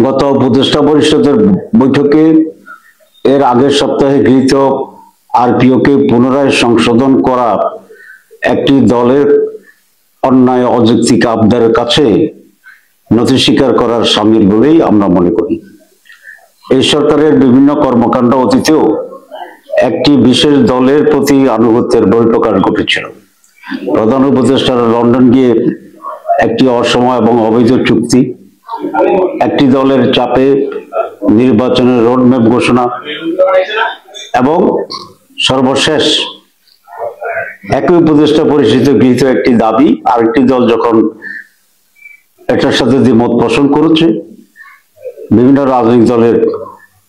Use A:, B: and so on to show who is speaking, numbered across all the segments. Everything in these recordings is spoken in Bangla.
A: গত উপদেষ্টা পরিষদের বৈঠকে এর আগের সপ্তাহে গৃহীত আরপিওকে পুনরায় সংশোধন করা একটি দলের অন্যায় অযৌক্তিক আবদারের কাছে নথি স্বীকার করার শামিল বলেই আমরা মনে করি। এই সরকারের বিভিন্ন কর্মকাণ্ড অতীতেও একটি বিশেষ দলের প্রতি আনুগত্যের বহিঃপ্রকাশ ঘটেছিল। প্রধান উপদেষ্টারা লন্ডন গিয়ে একটি অসময় এবং অবৈধ চুক্তি, একটি দলের চাপে নির্বাচনের রোডম্যাপ ঘোষণা এবং সর্বশেষ একই উপদেষ্টা পরিষদ গৃহীত একটি দাবি আরেকটি দল যখন এটার সাথে দ্বিমত পোষণ করেছে, বিভিন্ন রাজনৈতিক দলের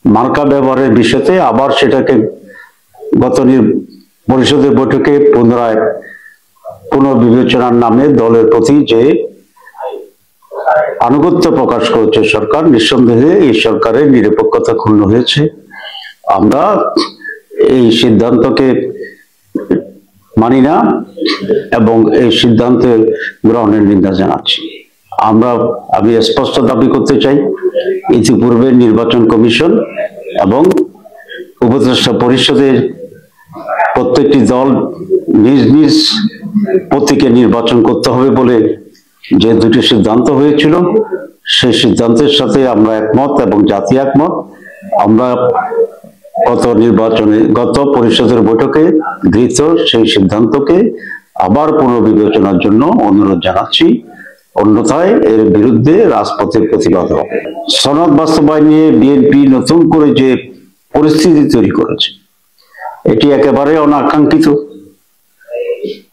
A: মার্কা ব্যবহারের বিষয়তে আবার সেটাকে গত পরিষদের বৈঠকে পুনরায় পুনর্বিবেচনার নামে দলের প্রতি যে আনুগত্য প্রকাশ করেছে সরকার, নিঃসন্দেহে এই সরকারের নিরপেক্ষতা ক্ষুণ্ণ হয়েছে। আমরা এই সিদ্ধান্তকে মানি না এবং এই সিদ্ধান্ত গ্রহণের নিন্দা জানাচ্ছি। আমি স্পষ্ট দাবি করতে চাই, ইতিপূর্বে নির্বাচন কমিশন এবং উপদেষ্টা পরিষদের প্রত্যেকটি দল নিজ নিজ প্রতীকে নির্বাচন করতে হবে বলে যে দুটি সিদ্ধান্ত হয়েছিল, সেই সিদ্ধান্তের সাথে আমরা একমত এবং জাতি একমত। আমরা গত পরিষদের বৈঠকে গৃহীত সেই সিদ্ধান্তকে আবার পুনর্বিবেচনার জন্য অনুরোধ জানাচ্ছি, অন্যথায় এর বিরুদ্ধে রাজপথের প্রতিবাদ হবে। সনদ বাস্তবায়ন নিয়ে বিএনপি নতুন করে যে পরিস্থিতি তৈরি করেছে, এটি একেবারে অনাকাঙ্ক্ষিত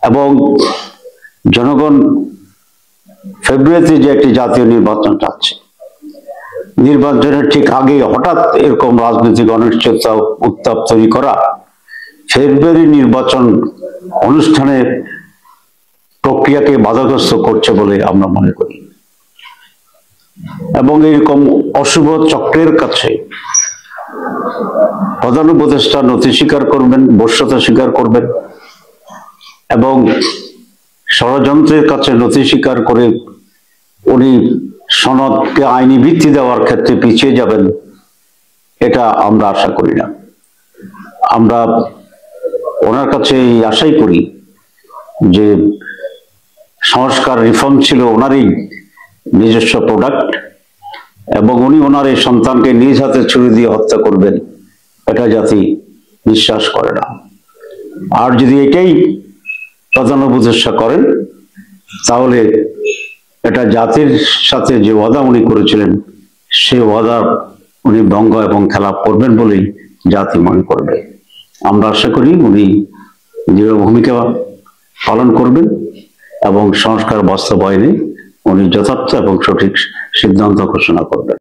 A: এবং জনগণ ফেব্রুয়ারিতে যে একটি জাতীয় নির্বাচন চাচ্ছে, নির্বাচনের ঠিক আগে হঠাৎ এরকম রাজনৈতিক অনিশ্চয়তা উত্তাপ তৈরি করা ফেব্রুয়ারি নির্বাচন অনুষ্ঠানের প্রক্রিয়াকে বাধাগ্রস্ত করছে বলে আমরা মনে করি এবং এরকম অশুভ চক্রের কাছে প্রধান উপদেষ্টা নথি স্বীকার করবেন, বশ্যতা স্বীকার করবেন এবং ষড়যন্ত্রের কাছে নথি স্বীকার করে উনি সনদকে আইনি ভিত্তি দেওয়ার ক্ষেত্রে পিছিয়ে যাবেন, এটা আমরা আশা করি না। আমরা ওনার কাছে এই আশাই করি যে সংস্কার রিফর্ম ছিল ওনারই নিজস্ব প্রোডাক্ট এবং উনি ওনার এই সন্তানকে নিজ হাতে ছুরি দিয়ে হত্যা করবেন, এটা জাতি বিশ্বাস করে না। আর যদি এটাই প্রধান উপদেষ্টা করেন, তাহলে এটা জাতির সাথে যে ওয়াদা উনি করেছিলেন, সে ওয়াদা উনি ভঙ্গ এবং খেলাপ করবেন বলেই জাতি মনে করবে। আমরা আশা করি উনি দৃঢ় ভূমিকা পালন করবেন এবং সংস্কার বাস্তবায়নে উনি যথার্থ এবং সঠিক সিদ্ধান্ত ঘোষণা করবেন।